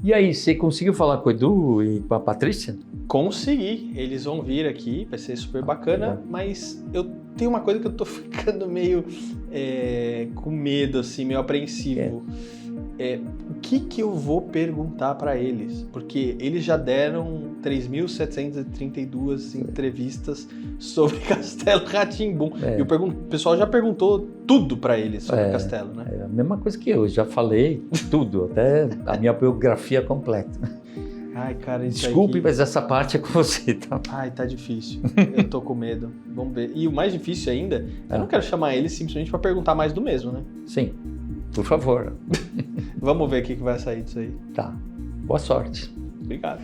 E aí, você conseguiu falar com o Edu e com a Patrícia? Consegui, eles vão vir aqui, vai ser super bacana, mas eu tenho uma coisa que eu tô ficando meio com medo, assim, meio apreensivo. O que eu vou perguntar para eles? Porque eles já deram 3.732 entrevistas sobre Castelo Rá-Tim-Bum. E o pessoal já perguntou tudo para eles sobre o Castelo, né? É a mesma coisa que eu, já falei tudo, até a minha biografia completa. Ai, cara, isso Desculpe, mas essa parte é com você, tá? Ai, tá difícil. Eu tô com medo. Vamos ver. E o mais difícil ainda, eu não quero chamar eles simplesmente para perguntar mais do mesmo, né? Sim, por favor. Vamos ver o que vai sair disso aí. Tá. Boa sorte. Obrigado.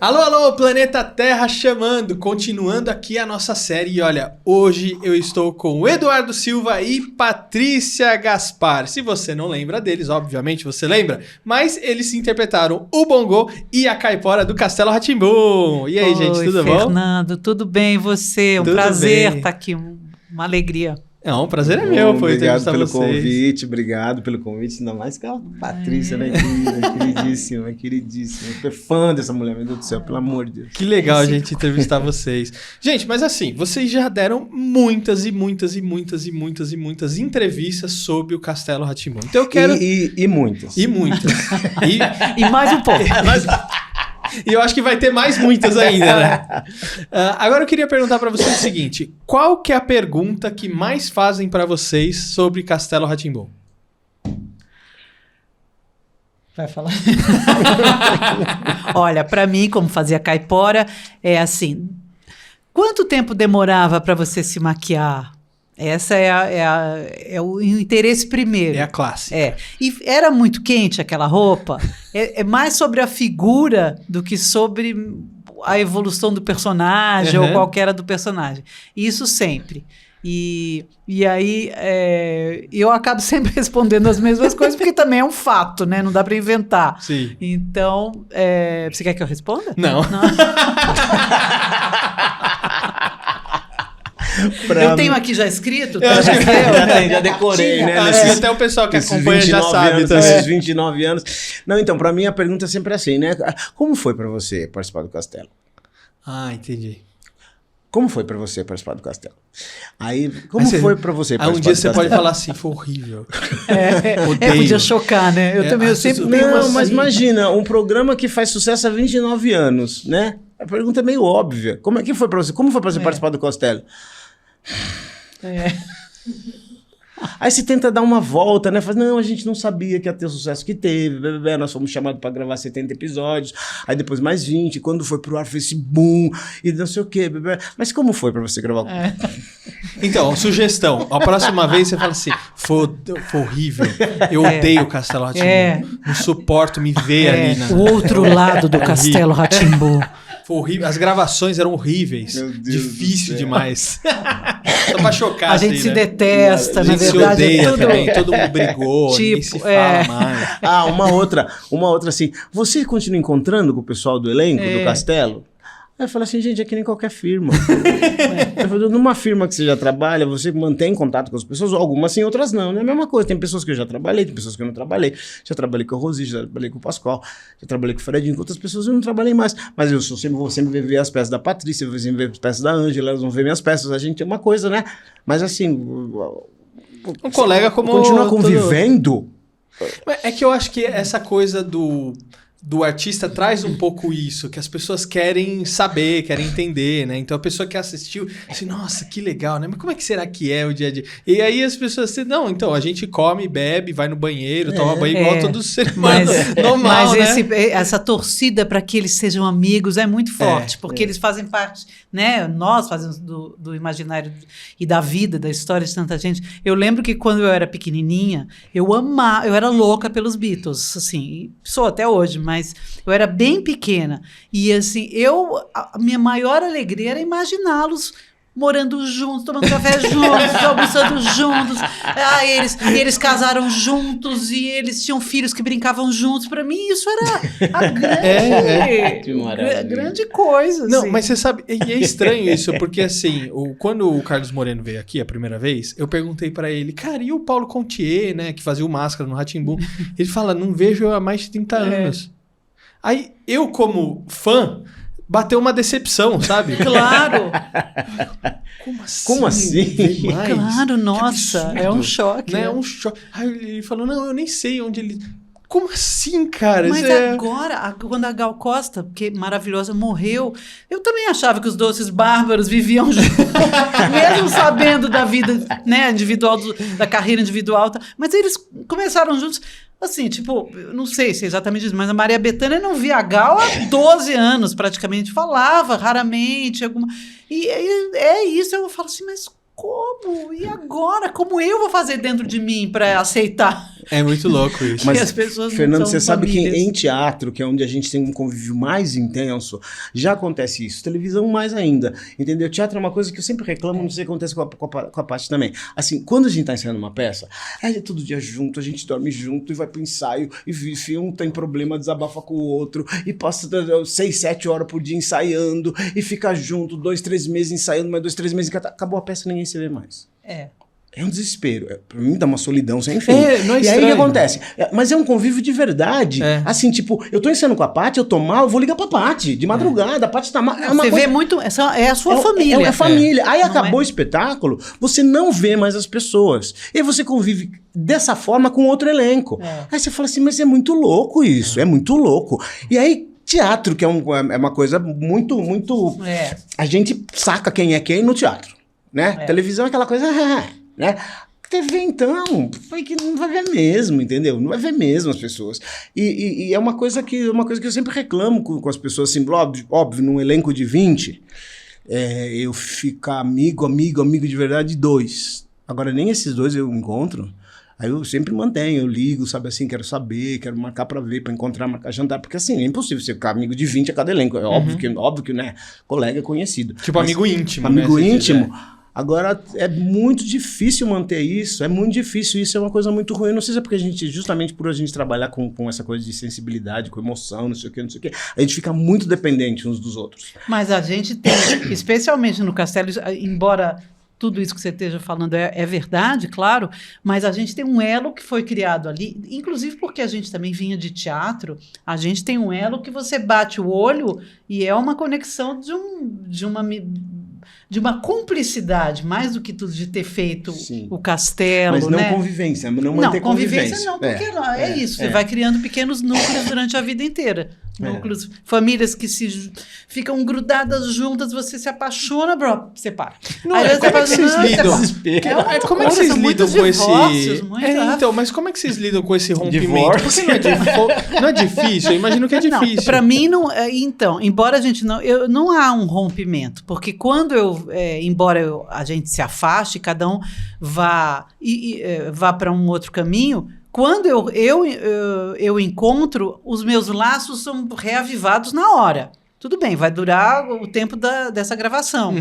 Alô, alô, Planeta Terra chamando, continuando aqui a nossa série. E olha, hoje eu estou com o Eduardo Silva e Patrícia Gaspar. Se você não lembra deles, obviamente você lembra, mas eles interpretaram o Bongo e a Caipora do Castelo Rá-Tim-Bum. E aí, gente, tudo bom? Fernando, tudo bem? E você? Um prazer estar aqui, uma alegria. Não, o prazer é meu, foi obrigado pelo convite, ainda mais que a Patrícia, né, queridíssima, eu sou fã dessa mulher, meu Deus do céu, pelo amor de Deus. Que legal a gente entrevistar vocês. Gente, mas assim, vocês já deram muitas entrevistas sobre o Castelo Rá-Tim-Bum. Então eu quero... E muitas. E muitas. E mais um pouco. E eu acho que vai ter muitas ainda, né? Agora eu queria perguntar pra vocês o seguinte: qual que é a pergunta que mais fazem pra vocês sobre Castelo Rá-Tim-Bum? Vai falar. Olha, pra mim, como fazia caipora, é assim: quanto tempo demorava pra você se maquiar? Essa é o interesse primeiro. É a classe. E era muito quente aquela roupa. É mais sobre a figura do que sobre a evolução do personagem ou qual que era do personagem. Isso sempre. E aí eu acabo sempre respondendo as mesmas coisas, porque também é um fato, né? Não dá para inventar. Sim. Então, você quer que eu responda? Não. Eu tenho aqui já escrito? Já decorei, né? Acho que até o pessoal que acompanha já sabe. Esses 29 anos. Não, então, pra mim a pergunta é sempre assim, né? Como foi pra você participar do Castelo? Ah, entendi. Como foi pra você participar do Castelo? Aí, foi pra você participar um dia do você Castelo? pode falar assim, foi horrível. Podia chocar, né? Eu sempre... Não, mas imagina, um programa que faz sucesso há 29 anos, né? A pergunta é meio óbvia. Como é que foi pra você? Como foi pra você participar do Castelo? Aí você tenta dar uma volta, né? Faz, não, a gente não sabia que ia ter o sucesso que teve, nós fomos chamados para gravar 70 episódios, aí depois mais 20, quando foi pro ar fez esse boom, e não sei o quê, mas como foi para você gravar? Então, sugestão, a próxima vez você fala assim, foi horrível, eu odeio o Castelo Rá-Tim-Bum, não suporto me ver ali. O outro lado do Castelo Rá-Tim-Bum. Foi horrível. As gravações eram horríveis. Difícil demais. Só pra chocar. A gente se detesta, na verdade. Se odeia também. Todo mundo brigou, ninguém se fala mais. Uma outra assim. Você continua encontrando com o pessoal do elenco do Castelo? Aí eu falei assim, gente, é que nem qualquer firma. Eu falei, numa firma que você já trabalha, você mantém contato com as pessoas, algumas sim, outras não. É a mesma coisa, tem pessoas que eu já trabalhei, tem pessoas que eu não trabalhei. Já trabalhei com a Rosi, já trabalhei com o Pascoal, já trabalhei com o Fredinho, com outras pessoas eu não trabalhei mais. Mas eu vou sempre ver as peças da Patrícia, vou sempre ver as peças da Ângela, elas vão ver minhas peças, a gente tem uma coisa, né? Mas assim... Um colega como... Continua convivendo... É que eu acho que essa coisa do artista traz um pouco isso, que as pessoas querem saber, querem entender, né? Então a pessoa que assistiu, assim, nossa, que legal, né? Mas como é que será que é o dia a dia? E aí as pessoas dizem, não, então a gente come, bebe, vai no banheiro, toma banho igual todo ser humano normal, mas né? essa torcida para que eles sejam amigos é muito forte, porque eles fazem parte, né? Nós fazemos do imaginário e da vida, da história de tanta gente. Eu lembro que quando eu era pequenininha, eu era louca pelos Beatles, assim, sou até hoje, mas eu era bem pequena. E assim, a minha maior alegria era imaginá-los morando juntos, tomando café juntos, almoçando juntos. Eles casaram juntos e eles tinham filhos que brincavam juntos. Para mim, isso era a grande coisa. Não, assim. mas você sabe, e é estranho isso, porque assim, quando o Carlos Moreno veio aqui a primeira vez, eu perguntei pra ele, cara, e o Paulo Contier, né, que fazia o Máscara no Rá-Tim-Bum? Ele fala, não vejo há mais de 30 anos. Aí, eu como fã, bateu uma decepção, sabe? Claro. Como assim? Vê mais? Claro, nossa, absurdo, é um choque. Né? É um choque. Aí ele falou, não, eu nem sei onde ele... Como assim, cara? Mas Isso é... agora, quando a Gal Costa, que maravilhosa, morreu, eu também achava que os doces bárbaros viviam juntos, mesmo sabendo da vida, né, individual, da carreira individual. Mas eles começaram juntos, assim, tipo, não sei se é exatamente isso, mas a Maria Bethânia não via a Gal há 12 anos, praticamente, falava raramente. E é isso, eu falo assim, mas como? E agora? Como eu vou fazer dentro de mim para aceitar? É muito louco isso. Mas, as pessoas Fernando, não são você sabe que famílias. em teatro, que é onde a gente tem um convívio mais intenso, já acontece isso. Televisão mais ainda, entendeu? Teatro é uma coisa que eu sempre reclamo, não sei o que acontece com a Paty também. Assim, quando a gente tá ensaiando uma peça, é todo dia junto, a gente dorme junto e vai pro ensaio, e um tem problema, desabafa com o outro, e passa 6, 7 horas por dia ensaiando, e fica junto 2, 3 meses ensaiando, mais 2, 3 meses, acabou a peça, ninguém se vê mais. É um desespero. Pra mim dá uma solidão sem fim. Não é e aí o que estranho. acontece? Mas é um convívio de verdade. Assim, tipo, eu tô ensaiando com a Paty, eu tô mal, eu vou ligar pra Paty. De madrugada, a Paty tá mal. Você vê muito, é a sua família. É a família. Aí Não acabou o espetáculo, você não vê mais as pessoas. E aí você convive dessa forma com outro elenco. Aí você fala assim, mas é muito louco isso, é muito louco. E aí teatro, que é uma coisa muito, muito... A gente saca quem é quem no teatro, né? Televisão é aquela coisa... né? TV, então, foi que não vai ver mesmo, entendeu? Não vai ver mesmo as pessoas. E é uma coisa que eu sempre reclamo com as pessoas, assim, óbvio, num elenco de 20, eu ficar amigo de verdade, 2. Agora, nem esses 2 eu encontro. Aí eu sempre mantenho, eu ligo, sabe assim, quero saber, quero marcar pra ver, pra encontrar, marcar jantar, porque assim, é impossível você ficar amigo de 20 a cada elenco. É óbvio que, né, colega conhecido. Tipo, mas, amigo íntimo, amigo né? íntimo. Agora, é muito difícil manter isso, é muito difícil, isso é uma coisa muito ruim. Eu não sei se é porque justamente por a gente trabalhar com essa coisa de sensibilidade, com emoção, não sei o que, a gente fica muito dependente uns dos outros. Mas a gente tem, especialmente no Castelo, embora tudo isso que você esteja falando é verdade, claro, mas a gente tem um elo que foi criado ali, inclusive porque a gente também vinha de teatro, a gente tem um elo que você bate o olho e é uma conexão de uma cumplicidade, mais do que tudo de ter feito o Castelo, mas não né? convivência, não manter convivência. Não, porque é isso, você vai criando pequenos núcleos durante a vida inteira. Núcleos, famílias que ficam grudadas juntas, você se apaixona, separa. Como é que vocês lidam? Como é que vocês lidam com esse... Então, mas como é que vocês lidam com esse rompimento? Porque não é difícil, eu imagino que é difícil. Para mim, não. Então, embora a gente não há um rompimento, porque quando embora a gente se afaste, cada um vá para um outro caminho, quando eu encontro, os meus laços são reavivados na hora. Tudo bem, vai durar o tempo dessa gravação.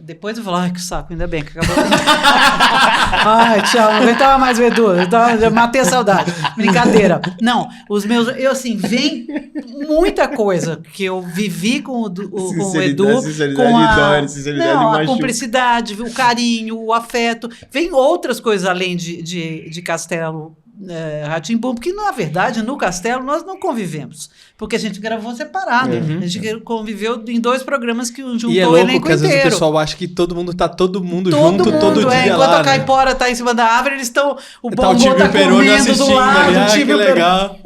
Depois eu falo, ai, que saco, ainda bem que acabou. Ai, tchau, não aguentava mais o Edu, eu matei a saudade. Brincadeira. Não, vem muita coisa que eu vivi com o Edu, com a cumplicidade, o carinho, o afeto. Vem outras coisas além de Castelo, Rá-Tim-Bum, porque na verdade no Castelo nós não convivemos, porque a gente gravou separado, a gente conviveu em 2 programas que juntou e é o louco elenco que às inteiro. vezes o pessoal acha que todo mundo junto todo dia enquanto lá, a caipora tá em cima da árvore, eles estão, o tá bombom tá comendo do lado, que legal.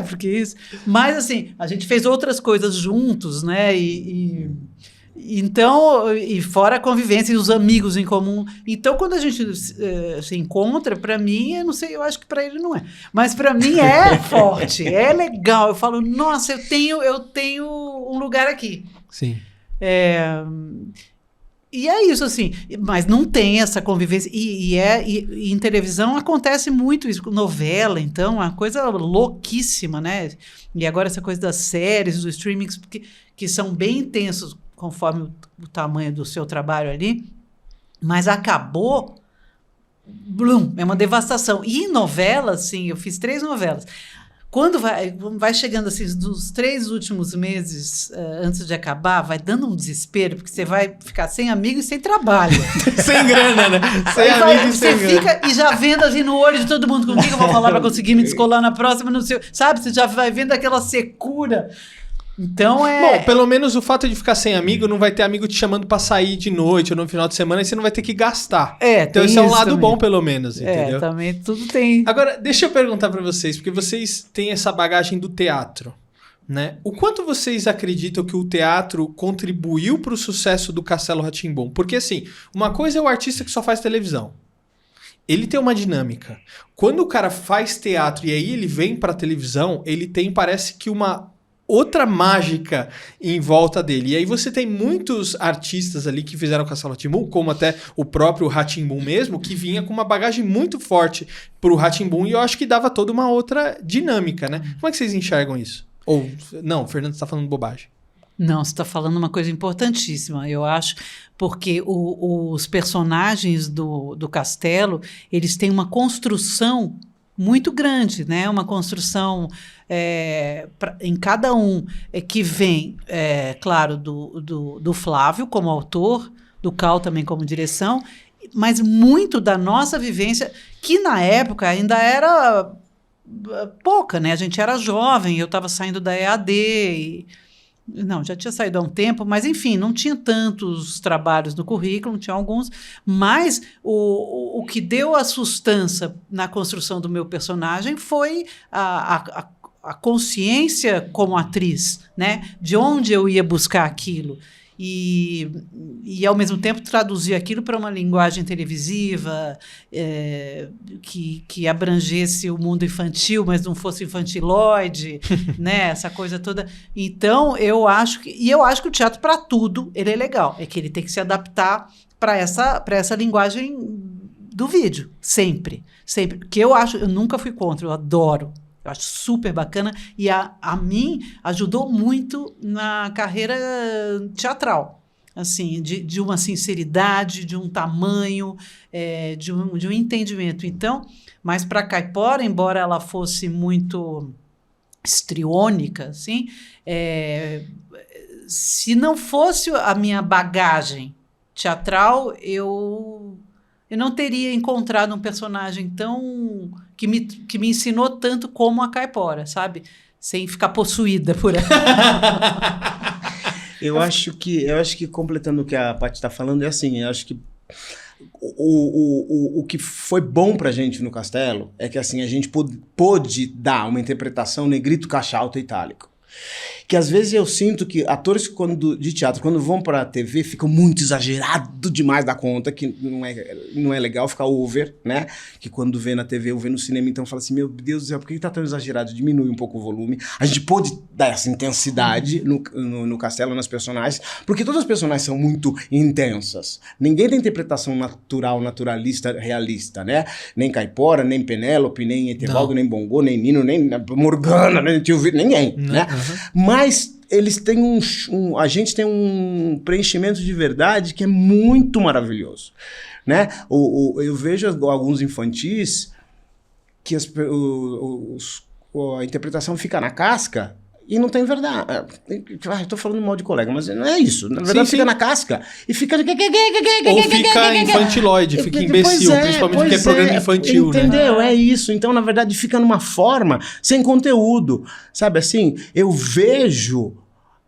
Porque isso, mas assim, a gente fez outras coisas juntos, né, então, e fora a convivência e os amigos em comum. Então, quando a gente se encontra, para mim, eu não sei, eu acho que para ele não é. Mas para mim é forte, é legal. Eu falo, nossa, eu tenho um lugar aqui. Sim. E é isso, assim. Mas não tem essa convivência. E em televisão acontece muito isso. Novela, então, uma coisa louquíssima, né? E agora essa coisa das séries, dos streamings, que são bem intensos. conforme o tamanho do seu trabalho ali, mas acabou, blum, é uma devastação. E em novelas, sim, eu fiz 3 novelas. Quando vai chegando assim, nos 3 últimos meses antes de acabar, vai dando um desespero, porque você vai ficar sem amigo e sem trabalho. Sem grana, né? Sem amigo e sem grana. Você fica e já vendo assim no olho de todo mundo com quem eu vou falar para conseguir me descolar na próxima, não sei, sabe? Você já vai vendo aquela secura. Então Bom, pelo menos o fato de ficar sem amigo, não vai ter amigo te chamando pra sair de noite ou no final de semana, e você não vai ter que gastar. Então esse é um lado bom, pelo menos, entendeu? Também tudo tem. Agora, deixa eu perguntar pra vocês, porque vocês têm essa bagagem do teatro, né? O quanto vocês acreditam que o teatro contribuiu pro sucesso do Castelo Rá-Tim-Bum? Porque, assim, uma coisa é o artista que só faz televisão. Ele tem uma dinâmica. Quando o cara faz teatro e aí ele vem pra televisão, ele tem, parece que uma outra mágica em volta dele. E aí você tem muitos artistas ali que fizeram Castelo Rá-Tim-Bum, como até o próprio Rá-Tim-Bum mesmo, que vinha com uma bagagem muito forte pro Rá-Tim-Bum, e eu acho que dava toda uma outra dinâmica, né? Como é que vocês enxergam isso? Ou, não, o Fernando está falando bobagem. Não, você está falando uma coisa importantíssima, eu acho, porque os personagens do Castelo, eles têm uma construção muito grande, né? Uma construção em cada um que vem, claro, do Flávio como autor, do Cal também como direção, mas muito da nossa vivência, que na época ainda era pouca, né? A gente era jovem, eu estava saindo da EAD não, já tinha saído há um tempo, mas enfim, não tinha tantos trabalhos no currículo, tinha alguns, mas o que deu a sustância na construção do meu personagem foi a consciência como atriz, né? De onde eu ia buscar aquilo. E ao mesmo tempo traduzir aquilo para uma linguagem televisiva que abrangesse o mundo infantil, mas não fosse infantiloide, né? Essa coisa toda. Então, eu acho que o teatro, para tudo, ele é legal. É que ele tem que se adaptar para essa linguagem do vídeo, sempre. Sempre. Porque eu nunca fui contra, eu adoro. Eu acho super bacana e a mim ajudou muito na carreira teatral, assim, de uma sinceridade, de um tamanho, de um entendimento. Então, mas para Caipora, embora ela fosse muito histriônica, assim, se não fosse a minha bagagem teatral, eu não teria encontrado um personagem tão que me ensinou tanto como a Caipora, sabe? Sem ficar possuída por ela. Eu acho que completando o que a Paty está falando, é assim, eu acho que o que foi bom pra gente no Castelo é que assim, a gente pôde dar uma interpretação negrito, caixa alta e itálico. Que às vezes eu sinto que atores de teatro, quando vão pra TV, ficam muito exagerado demais da conta, que não é legal ficar over, né? Que quando vê na TV ou vê no cinema, então fala assim, meu Deus do céu, por que tá tão exagerado? Diminui um pouco o volume. A gente pôde dar essa intensidade no Castelo, nas personagens, porque todas as personagens são muito intensas. Ninguém tem interpretação natural, naturalista, realista, né? Nem Caipora, nem Penélope, nem Etevaldo, nem Bongô, nem Nino, nem Morgana, nem Tio Vitor, ninguém, né? Mas eles têm a gente tem um preenchimento de verdade que é muito maravilhoso, né? Eu vejo alguns infantis que a interpretação fica na casca e não tem verdade. Eu tô falando mal de colega, mas não é isso. Na verdade, fica na casca e fica... Ou fica infantiloide, fica imbecil, principalmente porque é programa infantil, entendeu? né? É isso. Então, na verdade, fica numa forma sem conteúdo. Sabe assim? Eu vejo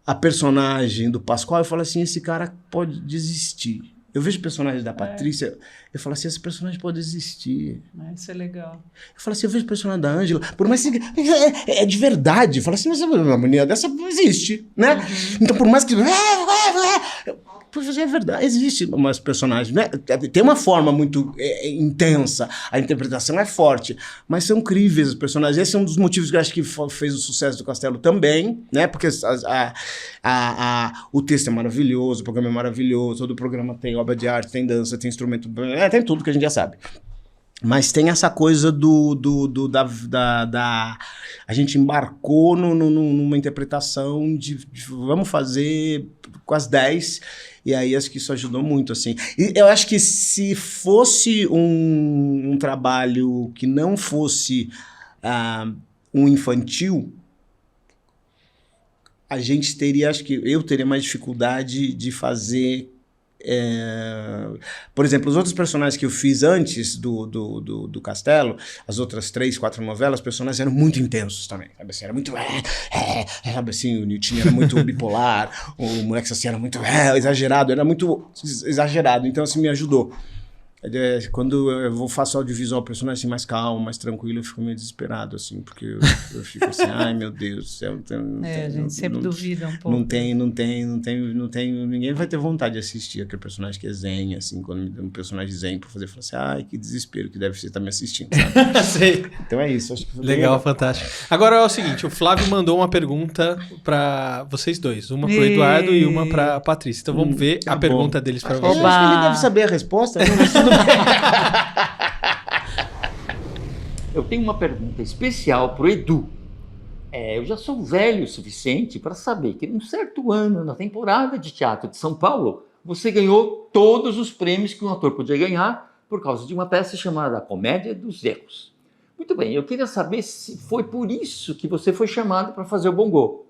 a personagem do Pascoal e falo assim, esse cara pode desistir. Eu vejo o personagem da Patrícia, eu falo assim, esse personagem pode existir. Isso é legal. Eu falo assim, eu vejo o personagem da Ângela, por mais que é de verdade. Eu falo assim, mas uma menina dessa existe, né? Então, por mais que... É verdade, existe umas personagens, né? Tem uma forma muito intensa, a interpretação é forte, mas são incríveis os personagens. Esse é um dos motivos que eu acho que fez o sucesso do Castelo também, né? Porque o texto é maravilhoso, o programa é maravilhoso, todo o programa tem obra de arte, tem dança, tem instrumento, tem tudo que a gente já sabe. Mas tem essa coisa a gente embarcou numa interpretação de vamos fazer com as 10, e aí acho que isso ajudou muito, assim. E eu acho que se fosse um trabalho que não fosse um infantil, a gente teria, acho que eu teria mais dificuldade de fazer. Por exemplo, os outros personagens que eu fiz antes do Castelo, as outras 3, 4 novelas, os personagens eram muito intensos também, sabe assim, era muito sabe assim, o Nilton era muito bipolar, o Moleque assim era muito exagerado, era muito exagerado, então assim me ajudou. Quando eu faço audiovisual, o personagem assim, mais calmo, mais tranquilo, eu fico meio desesperado, assim, porque eu fico assim, ai meu Deus do céu. A gente sempre duvida um pouco. Não tem, ninguém vai ter vontade de assistir aquele personagem que é zen, assim, quando me dá um personagem zen pra fazer, eu falo assim, ai, que desespero que deve ser estar me assistindo, sabe? Sei. Então é isso. Acho que Legal, fantástico. Agora é o seguinte, o Flávio mandou uma pergunta pra vocês dois, uma pro Eduardo e uma pra Patrícia. Então vamos ver a pergunta deles pra vocês. Eu acho que ele deve saber a resposta, né? Mas tudo bem. Eu tenho uma pergunta especial para o Edu. Eu já sou velho o suficiente para saber que num certo ano, na temporada de teatro de São Paulo, você ganhou todos os prêmios que um ator podia ganhar por causa de uma peça chamada A Comédia dos Erros. Muito bem, eu queria saber se foi por isso que você foi chamado para fazer o Bongô.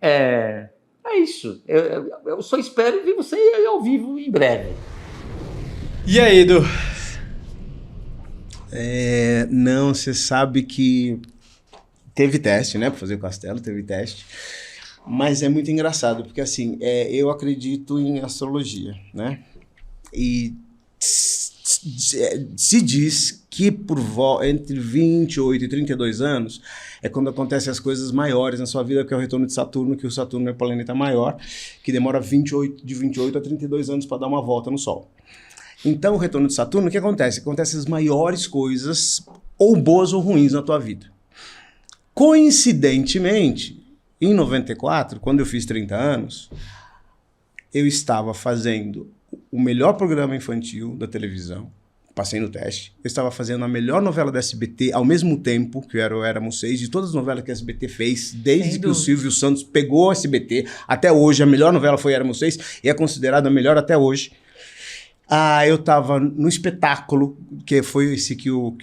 É isso. Eu só espero ver você ao vivo em breve. E aí, Edu? Não, você sabe que teve teste, né? Para fazer o Castelo, teve teste. Mas é muito engraçado, porque assim, eu acredito em astrologia, né? E se diz que entre 28 e 32 anos é quando acontecem as coisas maiores na sua vida, que é o retorno de Saturno, que o Saturno é o planeta maior, que demora de 28 a 32 anos para dar uma volta no Sol. Então, o retorno de Saturno, o que acontece? Acontecem as maiores coisas, ou boas ou ruins, na tua vida. Coincidentemente, em 94, quando eu fiz 30 anos, eu estava fazendo o melhor programa infantil da televisão, passei no teste, eu estava fazendo a melhor novela da SBT, ao mesmo tempo que era o Éramos Seis, de todas as novelas que a SBT fez, desde que o Silvio Santos pegou a SBT, até hoje, a melhor novela foi Éramos Seis, e é considerada a melhor até hoje. Eu estava no espetáculo, que foi esse que o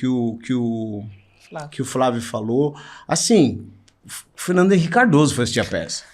Flávio falou. Assim, o Fernando Henrique Cardoso foi assistir a peça.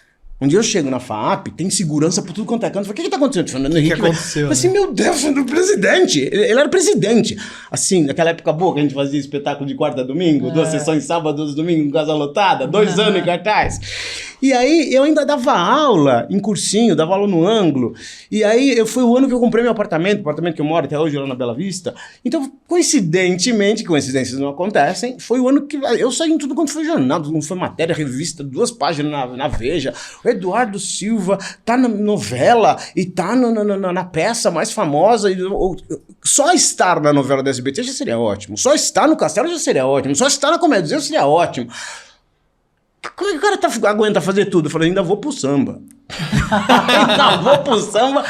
Um dia eu chego na FAAP, tem segurança por tudo quanto é canto. Eu falei, o que está acontecendo? Fernando Henrique. O que aconteceu? Eu falei assim, meu Deus, o presidente. Ele era presidente. Assim, naquela época boa que a gente fazia espetáculo de quarta a domingo, 2 sessões sábado, 2 domingo, casa lotada, 2 anos em cartaz. E aí eu ainda dava aula em cursinho, dava aula no ângulo. E aí foi o ano que eu comprei meu apartamento, o apartamento que eu moro até hoje lá na Bela Vista. Então, coincidentemente, coincidências não acontecem, foi o ano que eu saí em tudo quanto foi jornal, não foi matéria, revista, 2 páginas na Veja. O Eduardo Silva tá na novela e tá na peça mais famosa. Só estar na novela da SBT já seria ótimo. Só estar no Castelo já seria ótimo. Só estar na Comédia já seria ótimo. Como é que o cara aguenta fazer tudo? Eu falei, ainda vou pro samba. Ainda vou pro samba,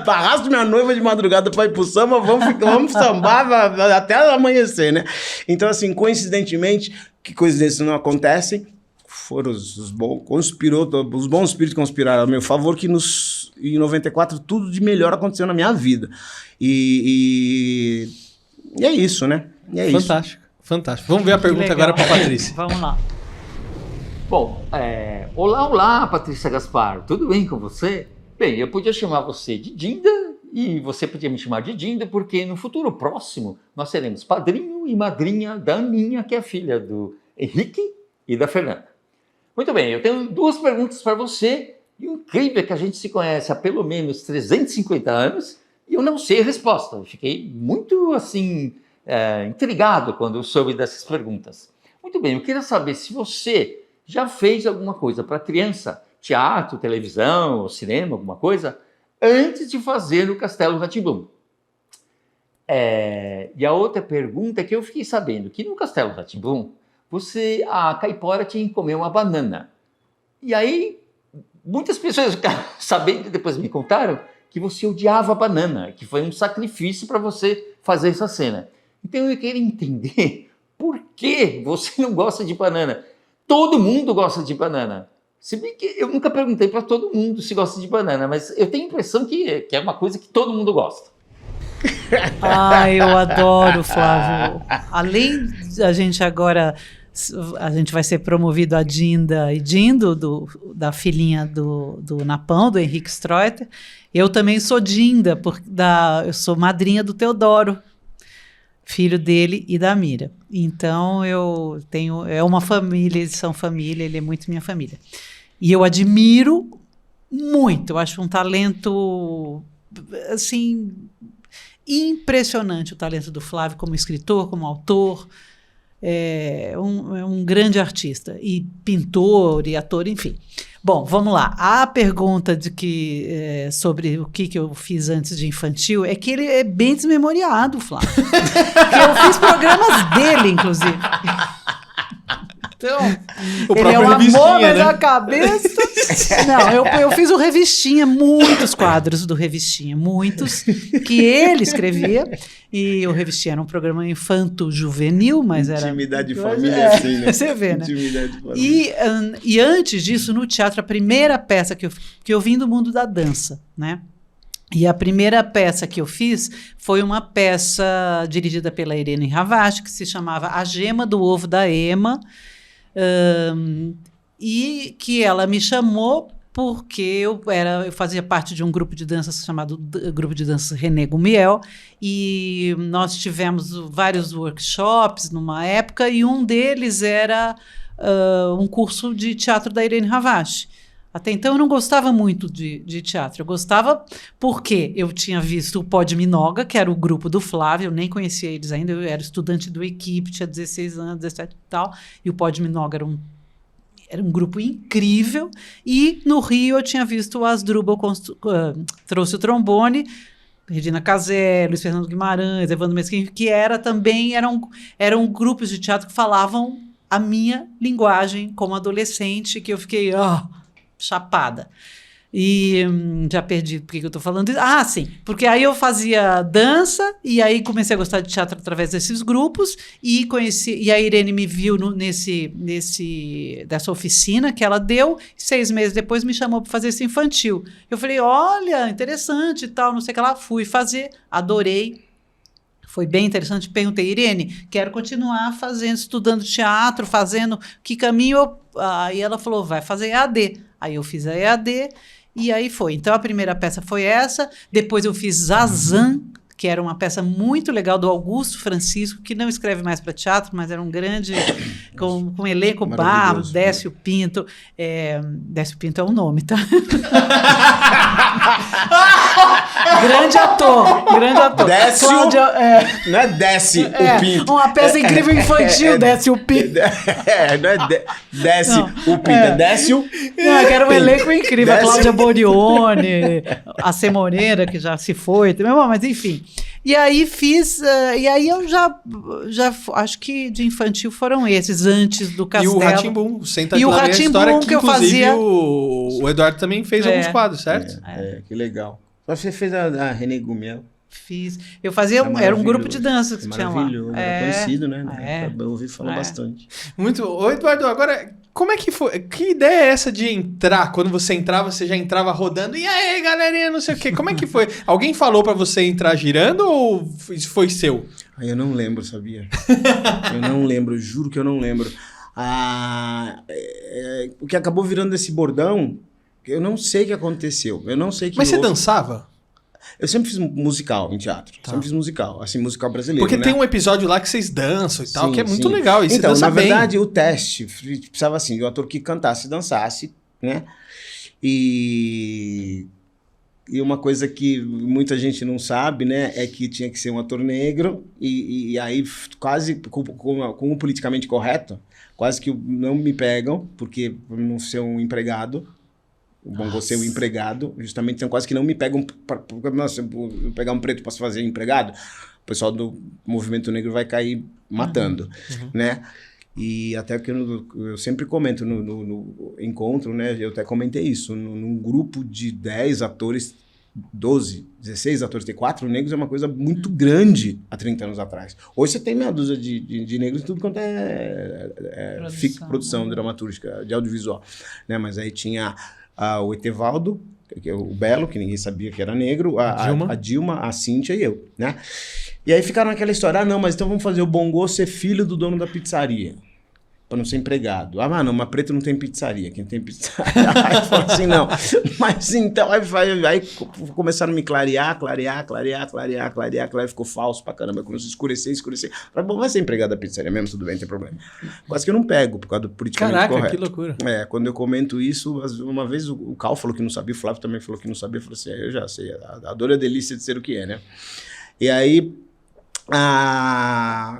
arrasto minha noiva de madrugada pra ir pro samba, vamos sambar até amanhecer, né? Então, assim, coincidentemente, que coincidências não acontecem, foram os bons espíritos conspiraram a meu favor, que em 94 tudo de melhor aconteceu na minha vida. E é isso, né? Fantástico, fantástico. Vamos ver a pergunta agora pra Patrícia. Vamos lá. Bom, olá, Patrícia Gaspar, tudo bem com você? Bem, eu podia chamar você de Dinda e você podia me chamar de Dinda porque no futuro próximo nós seremos padrinho e madrinha da Aninha, que é a filha do Henrique e da Fernanda. Muito bem, eu tenho 2 perguntas para você e o incrível é que a gente se conhece há pelo menos 350 anos e eu não sei a resposta. Eu fiquei muito, assim, intrigado quando eu soube dessas perguntas. Muito bem, eu queria saber se você já fez alguma coisa para criança, teatro, televisão, cinema, alguma coisa, antes de fazer o Castelo Rá-Tim-Bum. E a outra pergunta é que eu fiquei sabendo que no Castelo Rá-Tim-Bum, a caipora tinha que comer uma banana. E aí, muitas pessoas ficaram sabendo, depois me contaram, que você odiava a banana, que foi um sacrifício para você fazer essa cena. Então eu queria entender por que você não gosta de banana. Todo mundo gosta de banana. Se bem que eu nunca perguntei para todo mundo se gosta de banana, mas eu tenho a impressão que é uma coisa que todo mundo gosta. Eu adoro, Flávio. Além da gente agora, a gente vai ser promovido a Dinda e Dindo, da filhinha do Napão, do Henrique Streuter. Eu também sou Dinda, eu sou madrinha do Teodoro, filho dele e da Mira. Então é uma família, eles são família, ele é muito minha família. E eu admiro muito, eu acho um talento, assim, impressionante o talento do Flávio como escritor, como autor. É um grande artista, e pintor, e ator, enfim. Bom, vamos lá. A pergunta sobre o que eu fiz antes de infantil é que ele é bem desmemoriado, Flávio. Eu fiz programas dele, inclusive. Então, ele é um amor, mas a cabeça... Não, eu fiz o Revistinha, muitos quadros do Revistinha, muitos, que ele escrevia, e o Revistinha era um programa infanto-juvenil, mas era... Intimidade de família, assim, né? Você vê, né? Intimidade de família. E antes disso, no teatro, a primeira peça que eu vim do mundo da dança, né? E a primeira peça que eu fiz foi uma peça dirigida pela Irene Ravache, que se chamava A Gema do Ovo da Ema, e que ela me chamou porque eu fazia parte de um grupo de dança chamado Grupo de Dança René Gumiel, e nós tivemos vários workshops numa época, e um deles era um curso de teatro da Irene Ravache. Até então eu não gostava muito de teatro. Eu gostava porque eu tinha visto o Pod Minoga, que era o grupo do Flávio, eu nem conhecia eles ainda, eu era estudante do Equipe, tinha 16 anos, 17 e tal, e o Pod Minoga era um grupo incrível, e no Rio eu tinha visto o Asdrubal trouxe o trombone, Regina Casé, Luiz Fernando Guimarães, Evandro Mesquinho, que eram grupos de teatro que falavam a minha linguagem como adolescente, que eu fiquei... chapada. E já perdi por que eu estou falando isso. Sim, porque aí eu fazia dança, e aí comecei a gostar de teatro através desses grupos, e a Irene me viu dessa oficina que ela deu, 6 meses depois me chamou para fazer esse infantil. Eu falei, olha, interessante e tal, não sei o que lá, fui fazer, adorei. Foi bem interessante. Perguntei, Irene, quero continuar estudando teatro, fazendo que caminho? Aí ela falou, vai fazer EAD. Aí eu fiz a EAD e aí foi. Então a primeira peça foi essa. Depois eu fiz Zazan, que era uma peça muito legal do Augusto Francisco, que não escreve mais para teatro, mas era um grande, com um elenco barro, Décio Pinto. Décio Pinto é um nome, tá? Grande ator. Décio, Cláudia, não é Desce o Pinto. Uma peça incrível infantil, Décio Pinto. Não é Desce o Pinto, é Décio. Não, que era um elenco incrível. A Cláudia Borione, a C. Moreira, que já se foi, mas enfim. E aí e aí eu já acho que de infantil foram esses, antes do Castelo. E o Rá-Tim-Bum, Senta E o Aqui na Minha História, Rá-Tim-Bum que eu inclusive fazia. O Eduardo também fez alguns quadros, certo? Que legal. Você fez a René Gumiel. Fiz. Eu fazia, era um grupo de dança que tinha lá. Maravilhoso, era conhecido, né? Eu ouvi falar bastante. Muito. Ô, Eduardo, agora, como é que foi? Que ideia é essa de entrar? Quando você entrava, você já entrava rodando. E aí, galerinha, não sei o quê. Como é que foi? Alguém falou pra você entrar girando ou isso foi seu? Eu não lembro, sabia? Eu não lembro, juro que eu não lembro. O que acabou virando esse bordão, eu não sei o que aconteceu. Eu não sei que Mas você dançava? Eu sempre fiz musical em teatro. Sempre fiz musical, assim, musical brasileiro. Porque né? tem um episódio lá que vocês dançam e tal, que é muito sim. legal. E então, você dança na verdade, bem. o teste precisava assim, de um ator que cantasse e dançasse, né? E uma coisa que muita gente não sabe, né? É que tinha que ser um ator negro. E aí, quase com o politicamente correto, quase que não me pegam, porque por não ser um empregado. Bom, ser um empregado, justamente, então quase que não me pegam. Nossa, eu pegar um preto para fazer empregado, o pessoal do movimento negro vai cair matando, né? E até porque eu sempre comento no encontro, né? Eu até comentei isso, num grupo de 10 atores, 12, 16 atores, ter 4 negros é uma coisa muito grande há 30 anos atrás. Hoje você tem meia dúzia de negros em tudo quanto produção dramatúrgica, de audiovisual. Né? Mas aí tinha o Etevaldo, que é o Belo, que ninguém sabia que era negro, a Dilma, a Cíntia e eu. Né? E aí ficaram naquela história, não, mas então vamos fazer o Bongo ser filho do dono da pizzaria. Para não ser empregado. Não, mas preto não tem pizzaria. Quem tem pizzaria? Aí eu falo assim, não. Mas então, aí começaram a me clarear, ficou falso pra caramba. Começou a escurecer. Falei, bom, vai ser empregado da pizzaria mesmo, tudo bem, não tem problema. Quase que eu não pego, por causa do politicamente correto. Que loucura. Quando eu comento isso, uma vez o Cal falou que não sabia, o Flávio também falou que não sabia, eu falei assim, eu já sei, a dor é a delícia de ser o que é, né? E aí...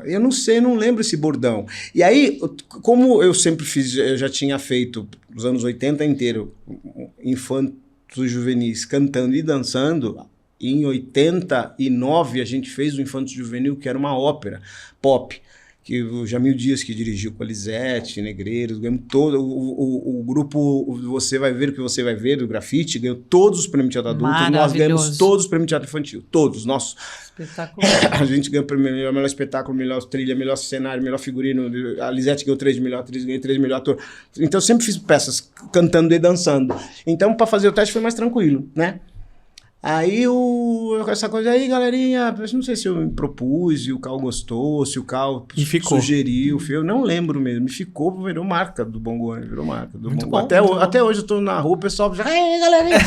eu não sei, não lembro esse bordão. E aí, como eu sempre fiz, eu já tinha feito nos anos 80 inteiro infantos juvenis cantando e dançando, e em 89 a gente fez o Infanto Juvenil, que era uma ópera pop, que o Jamil Dias que dirigiu com a Lisete, Negreiros, ganhamos todo o grupo Você Vai Ver o que Você Vai Ver, do Grafite, ganhou todos os prêmios de teatro adulto, nós ganhamos todos os prêmios de teatro infantil, todos, nossos. Espetacular. A gente ganhou melhor espetáculo, melhor trilha, melhor cenário, melhor figurino, a Lisete ganhou 3 de melhor atriz, ganhei 3 de melhor ator. Então eu sempre fiz peças cantando e dançando. Então para fazer o teste foi mais tranquilo, né? Aí, essa coisa aí, galerinha, não sei se eu me propus, se o Cal gostou, se o Cal sugeriu, eu não lembro mesmo, me ficou, virou marca do Bongo, virou marca do Bongo. Até hoje eu tô na rua, o pessoal já, ei, galerinha!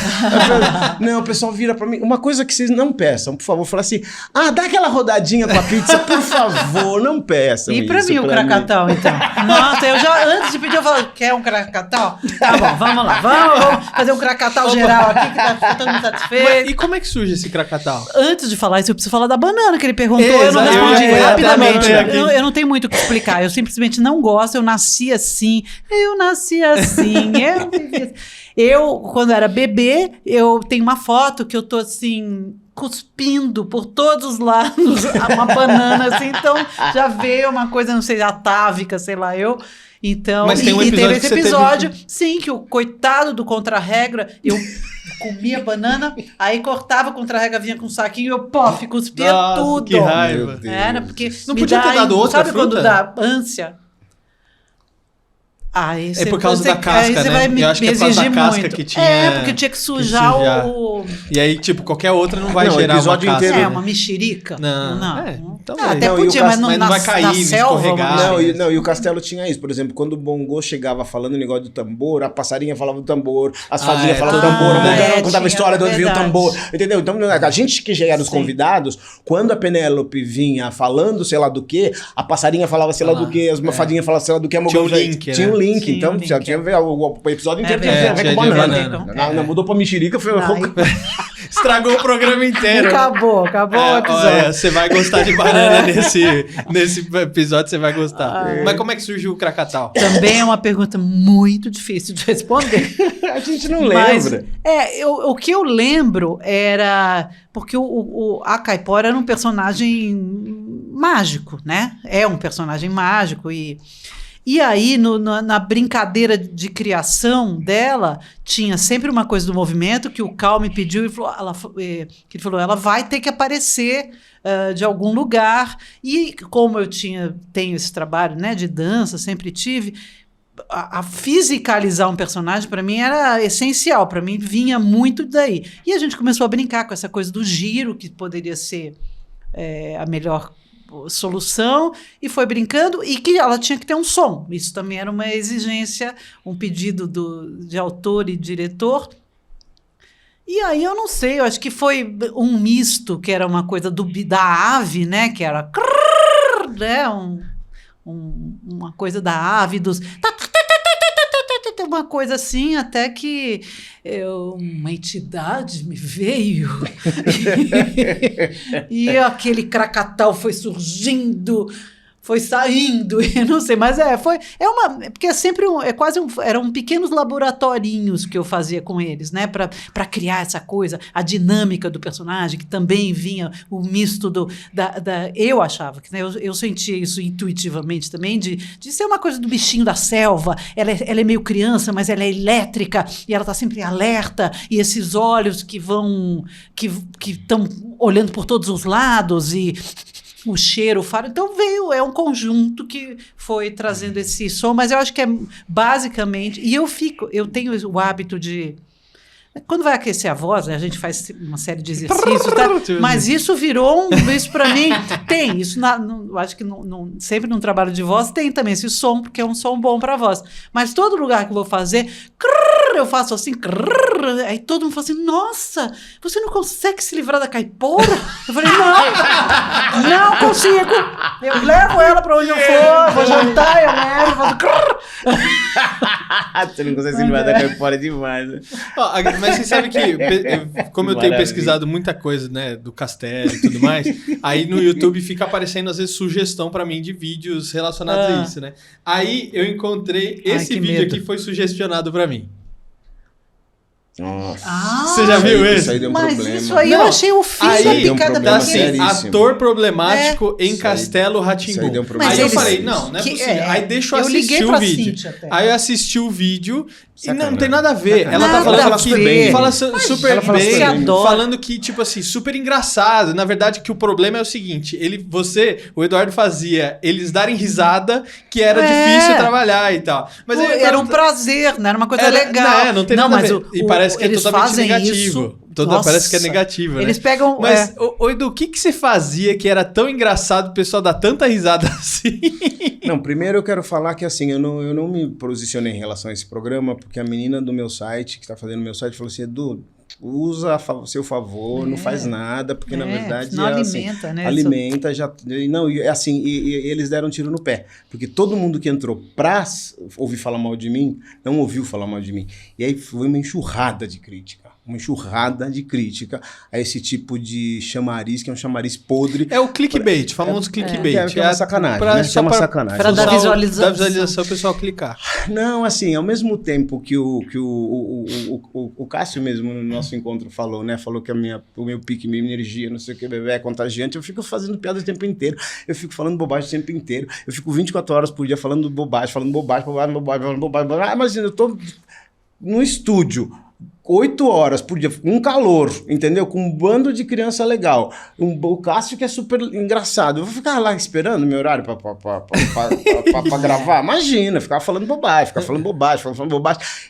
Não, o pessoal vira pra mim, uma coisa que vocês não peçam, por favor, fala assim, dá aquela rodadinha com a pizza, por favor, não peçam isso. E pra mim o Krakatau, então? Nossa, eu já, antes de pedir, eu falo, quer um Krakatau? Tá bom, vamos lá, vamos fazer um Krakatau geral aqui, que tá todo mundo satisfeito. E como é que surge esse Krakatau? Antes de falar isso, eu preciso falar da banana que ele perguntou. Eu não respondi rapidamente. Eu não tenho muito o que explicar. Eu simplesmente não gosto. Eu nasci assim. Eu, quando era bebê, eu tenho uma foto que eu tô assim, cuspindo por todos os lados uma banana, assim. Então, já veio uma coisa, não sei, atávica, sei lá, eu... Então, mas tem um episódio teve esse episódio, sim, que o coitado do contra-regra, eu comia banana, aí cortava o contra-regra, vinha com um saquinho, eu cuspia tudo. Que raiva. Era, porque não podia ter dado outra sabe fruta? Quando dá ânsia? É por causa da casca, né? Eu acho que é por causa da casca muito. Que tinha... porque tinha que sujar o... E aí, tipo, qualquer outra não vai gerar uma casca. Inteiro... uma mexerica. Não. Então até podia, mas não vai cair, na selva. Não, e o Castelo tinha isso. Por exemplo, quando o Bongo chegava falando o negócio do tambor, a passarinha falava do tambor, as fadinhas falavam do tambor, a mulher contava a história de onde vinha o tambor. Entendeu? Então, a gente que já era os convidados, quando a Penélope vinha falando sei lá do que, a passarinha falava sei lá do que, as fadinhas falavam sei lá do que, tinha um link, tinha um link. Então, já tinha o episódio inteiro tinha a ver com banana. Não mudou pra mexerica, foi... Estragou o programa inteiro. Acabou o episódio. Olha, você vai gostar de banana nesse episódio, você vai gostar. Mas como é que surgiu o Krakatau? Também é uma pergunta muito difícil de responder. A gente não lembra. O que eu lembro era... Porque a Caipora era um personagem mágico, né? É um personagem mágico E aí, na brincadeira de criação dela, tinha sempre uma coisa do movimento que o Cal me pediu e falou, ela vai ter que aparecer de algum lugar. E como eu tenho esse trabalho, né, de dança, sempre tive, a fisicalizar um personagem, para mim, era essencial. Para mim, vinha muito daí. E a gente começou a brincar com essa coisa do giro, que poderia ser a melhor solução, e foi brincando, e que ela tinha que ter um som. Isso também era uma exigência, um pedido de autor e diretor. E aí eu não sei, eu acho que foi um misto, que era uma coisa da ave, né, que era né, uma coisa da ave, uma coisa assim, até que uma entidade me veio e aquele Krakatau foi surgindo foi saindo, eu não sei, mas porque é sempre eram pequenos laboratorinhos que eu fazia com eles, né, para criar essa coisa, a dinâmica do personagem, que também vinha o misto eu achava, que, né, eu sentia isso intuitivamente também, de ser uma coisa do bichinho da selva, ela é meio criança, mas ela é elétrica, e ela está sempre alerta, e esses olhos que estão olhando por todos os lados, e o cheiro, o faro. Então é um conjunto que foi trazendo esse som, mas eu acho que é basicamente. E eu tenho o hábito de. Quando vai aquecer a voz, né, a gente faz uma série de exercícios, tá? Mas isso virou isso para mim tem isso eu acho que sempre num trabalho de voz tem também esse som, porque é um som bom para voz. Mas todo lugar que eu vou fazer, eu faço assim, aí todo mundo fala assim: nossa, você não consegue se livrar da caipora? Eu falei: não consigo. Eu levo ela para onde eu for, vou jantar, eu levo, faço Você não consegue se livrar da caipora demais, né? Mas você sabe que, como eu tenho pesquisado muita coisa, né, do Castelo e tudo mais, aí no YouTube fica aparecendo, às vezes, sugestão pra mim de vídeos relacionados a isso, né? Aí eu encontrei esse vídeo aqui, foi sugestionado pra mim. Nossa. Você já viu esse? Isso aí deu um Mas problema. isso aí eu achei o fim da picada Tá da assim, seríssimo. ator problemático em Castelo Rá-Tim-Bum. deu um problema. Aí eu Mas falei, não é possível. Aí deixa eu assistir o vídeo. Aí eu assisti o vídeo e não tem nada a ver. Sacanagem. Ela tá falando Nada a super ver. bem. Fala Mas super ela fala bem. super bem. Falando que, tipo assim, super engraçado. Na verdade, que o problema é o seguinte. O Eduardo fazia eles darem risada, que era difícil trabalhar e tal. Mas era um prazer, né? Era uma coisa legal. Não tem nada a mas ver. E parece que é eles totalmente fazem negativo. isso. Parece que é negativo, Eles né? pegam... Mas, Edu, o que você fazia que era tão engraçado o pessoal dar tanta risada assim? Não, primeiro eu quero falar que assim, eu não me posicionei em relação a esse programa, porque a menina do meu site, que está fazendo o meu site, falou assim: Edu, usa a seu favor, não faz nada, porque na verdade não assim, alimenta, né? Alimenta, já. Não, e assim, e eles deram um tiro no pé. Porque todo mundo que entrou pra ouvir falar mal de mim, não ouviu falar mal de mim. E aí foi uma enxurrada de crítica. Uma enxurrada de crítica a esse tipo de chamariz, que é um chamariz podre. É o clickbait, famoso clickbait. Que é uma sacanagem, né? É uma sacanagem. Para dar visualização. Dar visualização, o pessoal clicar. Não, assim, ao mesmo tempo que o Cássio mesmo no nosso encontro falou, né? Falou que o meu pique, minha energia, não sei o que, bebê é contagiante. Eu fico fazendo piada o tempo inteiro. Eu fico falando bobagem o tempo inteiro. Eu fico 24 horas por dia falando bobagem. Imagina, eu tô no estúdio 8 horas por dia, com um calor, entendeu? Com um bando de criança legal. O Cássio que é super engraçado. Eu vou ficar lá esperando meu horário pra gravar? Imagina, ficar falando bobagem.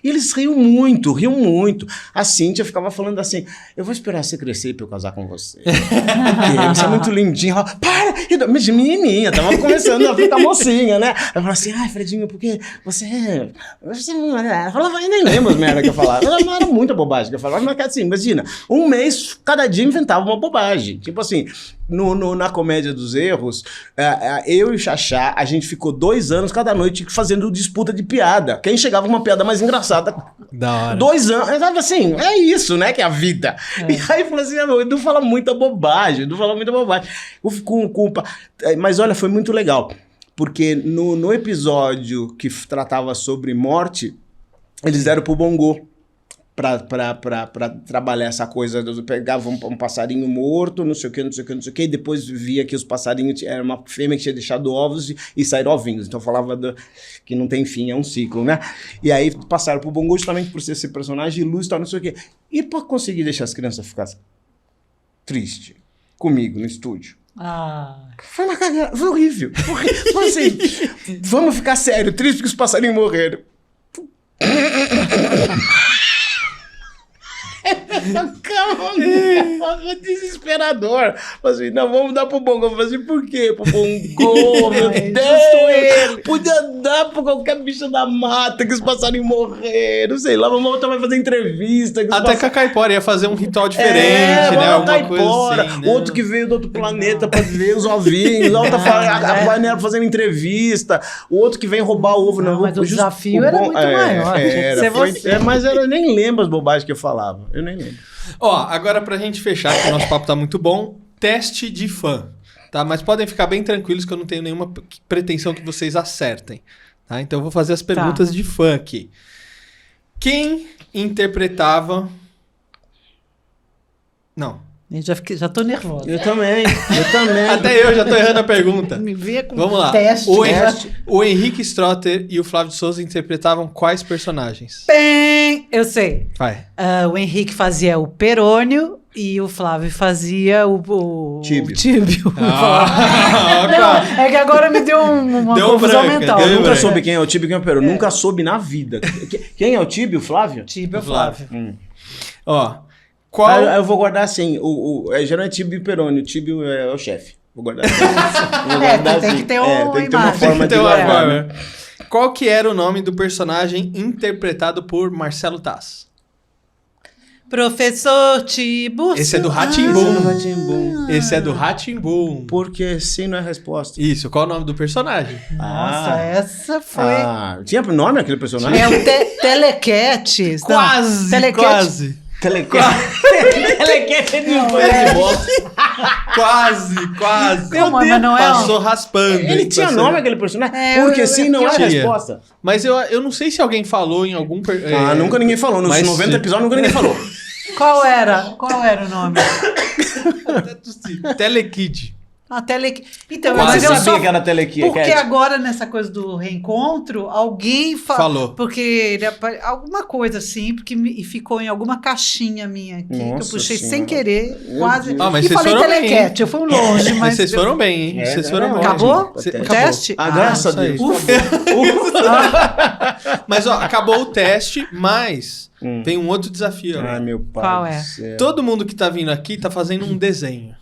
E eles riam muito. A Cíntia ficava falando assim: eu vou esperar você crescer pra eu casar com você. Você é muito lindinha. Ela, para! Menininha, tava começando a ficar mocinha, né? Eu falava assim: ai, Fredinho, porque você ela falava, eu nem lembro as merdas que eu falava. Ela era muita bobagem que eu falava, mas assim, imagina, um mês, cada dia inventava uma bobagem. Tipo assim, na Comédia dos Erros, eu e o Xaxá, a gente ficou 2 anos cada noite fazendo disputa de piada. Quem chegava com uma piada mais engraçada. Da hora. 2 anos. Eu tava assim, é isso, né, que é a vida. E aí falou assim: o Edu fala muita bobagem. Eu fico com culpa. Mas olha, foi muito legal. Porque no episódio que tratava sobre morte, eles deram pro Bongo pra trabalhar essa coisa. Pegavam um passarinho morto, não sei o que, e depois via que os passarinhos era uma fêmea que tinha deixado ovos e saíram ovinhos. Então falava que não tem fim, é um ciclo, né? E aí passaram pro Bongo justamente por ser esse personagem de luz e tal, não sei o que. E pra conseguir deixar as crianças ficarem tristes comigo no estúdio. Foi uma cagada, foi horrível. Foi assim, vamos ficar sério, triste porque os passarinhos morreram. Calma, desesperador. Assim, não, vamos dar pro Bongo. Eu falei assim, por quê? Pro Bongo, meu Deus. Podia dar pra qualquer bicho da mata que os passarinhos morreram. Sei lá, vamos voltar vai fazer entrevista. Até que a Caipora ia fazer um ritual diferente, né? Alguma coisa assim, né? Outro que veio do outro planeta pra ver os ovinhos. Outra a fazendo entrevista. O outro que vem roubar o ovo. Não, mas o desafio era muito maior. Mas eu nem lembro as bobagens que eu falava. Eu nem lembro. Ó, agora pra gente fechar, que o nosso papo tá muito bom, teste de fã. tá? Mas podem ficar bem tranquilos que eu não tenho nenhuma pretensão que vocês acertem, tá? Então eu vou fazer as perguntas de fã aqui. Quem interpretava... Não. Eu já tô nervosa. Eu também. Até eu já tô errando a pergunta. Me vê com Vamos lá. teste. O Henrique Strotter e o Flávio de Souza interpretavam quais personagens? Bem, eu sei. Vai. O Henrique fazia o Perônio e o Flávio fazia o Tíbio. Não, é que agora me deu uma Deu confusão branca, mental. deu Eu nunca branca. soube quem é o Tíbio e quem é o Perônio. Nunca soube na vida. Quem é o Tíbio, Flávio? Tíbio é o Flávio. Ó. Qual... Ah, eu vou guardar assim. Já não é Tíbio e Perônio. O Tíbio é o chefe. Vou guardar assim. Vou guardar tem assim. que ter uma tem que ter uma imagem. forma de Tem uma guardar, forma. né? Qual que era o nome do personagem interpretado por Marcelo Taz? Professor Tiburcio. Esse é do Esse é do Rá-Tim-Bum. Rá-Tim-Bum. Esse é do Rá-Tim-Bum. Porque sim não é a resposta. Isso, qual é o nome do personagem? Nossa, Ah. essa foi... Tinha nome aquele personagem? É o Telecat. Quase, quase. Telecat não é. Quase. Meu Deus. Mas não é Passou raspando. Ele hein, tinha parceiro. nome aquele personagem? É, Porque sim não é a tinha. resposta. Mas eu não sei se alguém falou em algum... Nunca ninguém falou. Nos mas 90 sim. episódios nunca ninguém falou. Qual era o nome? Telekid. Então, Quase. mas Você eu sabia só... que era Telecat? Porque agora, nessa coisa do reencontro, alguém Falou. Porque ele alguma coisa assim, e ficou em alguma caixinha minha aqui, que eu Nossa puxei sem Senhora. querer, Meu quase. Deus. Ah, mas E vocês falei foram bem, Telecat, eu fui longe, mas. Mas vocês foram bem, hein? Vocês foram bem. Acabou? Acabou. O teste? Graças a Deus. Ufa. Mas, ó, acabou o teste, mas tem um outro desafio. Ai, meu pai. Qual do é? céu. Todo mundo que tá vindo aqui tá fazendo um desenho.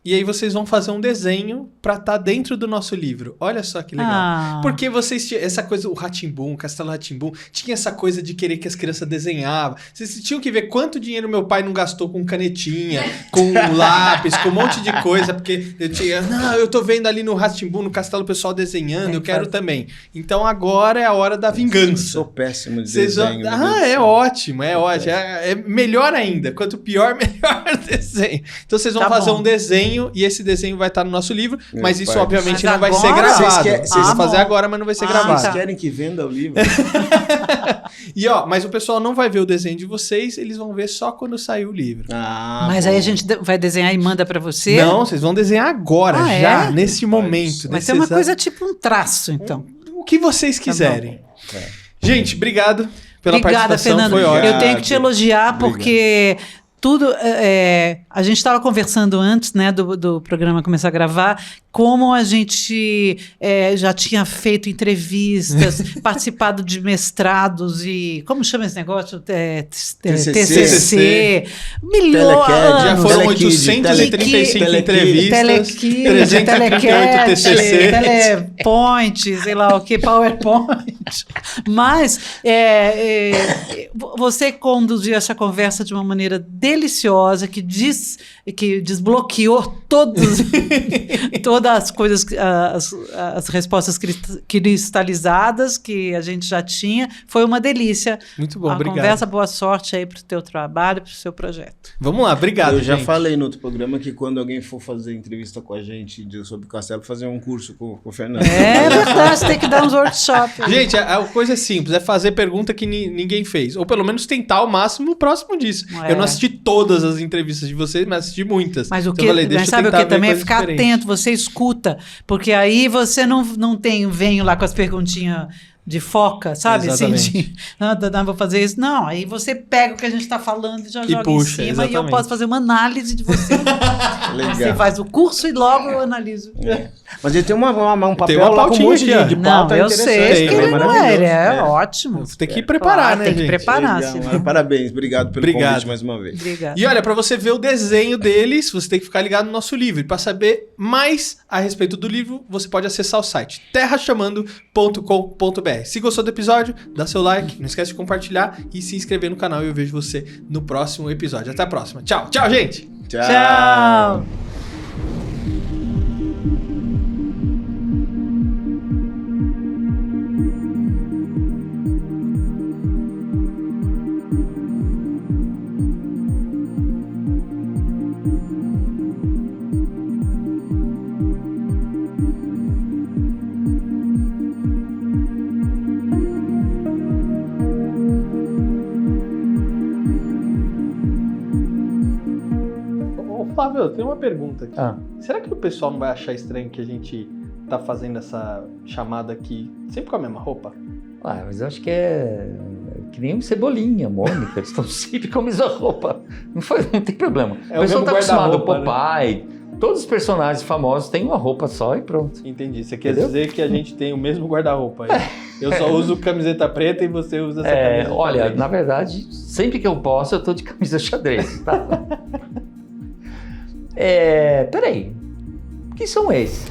E aí vocês vão fazer um desenho pra estar dentro do nosso livro. Olha só que legal. Ah. Porque vocês tinham essa coisa, o Rá-Tim-Bum, o Castelo Rá-Tim-Bum, tinha essa coisa de querer que as crianças desenhavam. Vocês tinham que ver quanto dinheiro meu pai não gastou com canetinha, com lápis, com um monte de coisa, porque eu tô vendo ali no Rá-Tim-Bum, no Castelo, o pessoal desenhando, eu quero também. Então agora é a hora da Eu vingança. sou péssimo de Vocês desenho. vão... meu Deus do é céu. ótimo, é ótimo. É melhor ainda. Quanto pior, melhor desenho. Então vocês vão Tá fazer bom. um desenho e esse desenho vai estar no nosso livro, Meu mas isso pai. obviamente Mas não vai ser agora? gravado. Vocês Vocês vão fazer bom. agora, mas não vai ser Ah, gravado. Vocês tá. querem que venda o livro? E ó, mas o pessoal não vai ver o desenho de vocês, eles vão ver só quando sair o livro. Mas aí a gente vai desenhar e manda pra você? Não, vocês vão desenhar agora, Ah, já, é? nesse momento. Vai nesse ser uma exato- coisa tipo um traço, então. O que vocês quiserem. Gente, obrigado pela Obrigada, participação, Fernando. foi ótimo. Eu tenho que te elogiar porque tudo... a gente estava conversando antes, né, do programa começar a gravar, como a gente já tinha feito entrevistas, participado de mestrados e... Como chama esse negócio? TCC. Telecat, Já foram Telekid, 835 entrevistas, Telekid, 338 Telecat, TCC. Telepoint, sei lá o que, PowerPoint. Mas você conduziu essa conversa de uma maneira deliciosa que desbloqueou todas as coisas, as respostas cristalizadas que a gente já tinha. Foi uma delícia. Muito bom, a obrigado. conversa, boa sorte aí pro teu trabalho, pro seu projeto. Vamos lá, obrigado, Eu já gente. falei no outro programa que quando alguém for fazer entrevista com a gente sobre o Castelo, fazer um curso com o Fernando. É verdade, tem que dar uns workshops. Gente, a coisa é simples, é fazer pergunta que ninguém fez. Ou pelo menos tentar ao máximo próximo disso. É. Eu não assisti todas as entrevistas de vocês, mas assisti muitas. Mas o Então que, eu falei, deixa mas eu sabe o tentar que ver também é coisas ficar diferentes. atento, você escuta, porque aí você não venho lá com as perguntinhas de foca, sabe? Assim, Exatamente. não, vou fazer isso. Não, aí você pega o que a gente está falando e já E joga puxa, em cima e eu exatamente. posso fazer uma análise de você. Legal. Você faz o curso e logo eu analiso. Mas ele tem um papel Tem uma lá com um pautinha monte aqui, ó. de Não, pauta eu interessante. sei que também, ele não é, ele é ótimo. Tem que preparar, Claro, né, tem que gente? preparar. Legal, senão- mano. Parabéns, obrigado pelo Obrigado. convite mais uma vez. Obrigada. E olha, para você ver o desenho deles, você tem que ficar ligado no nosso livro. E para saber mais a respeito do livro, você pode acessar o site terrachamando.com.br. Se gostou do episódio, dá seu like, não esquece de compartilhar e se inscrever no canal. E eu vejo você no próximo episódio. Até a próxima. Tchau, tchau, gente! Tchau! Flávio, eu tenho uma pergunta aqui. Ah. Será que o pessoal não vai achar estranho que a gente tá fazendo essa chamada aqui sempre com a mesma roupa? Ah, mas eu acho que é que nem o Cebolinha, Mônica, eles estão sempre com a mesma roupa. Não tem problema. É o pessoal mesmo tá acostumado, o guarda-roupa, Popeye, todos os personagens famosos têm uma roupa só e pronto. Entendi. Você quer Entendeu? dizer que a gente tem o mesmo guarda-roupa. Eu só uso camiseta preta e você usa essa camisa Olha, xadrez. na verdade, sempre que eu posso, eu tô de camisa xadrez, tá? Peraí, quem são esses?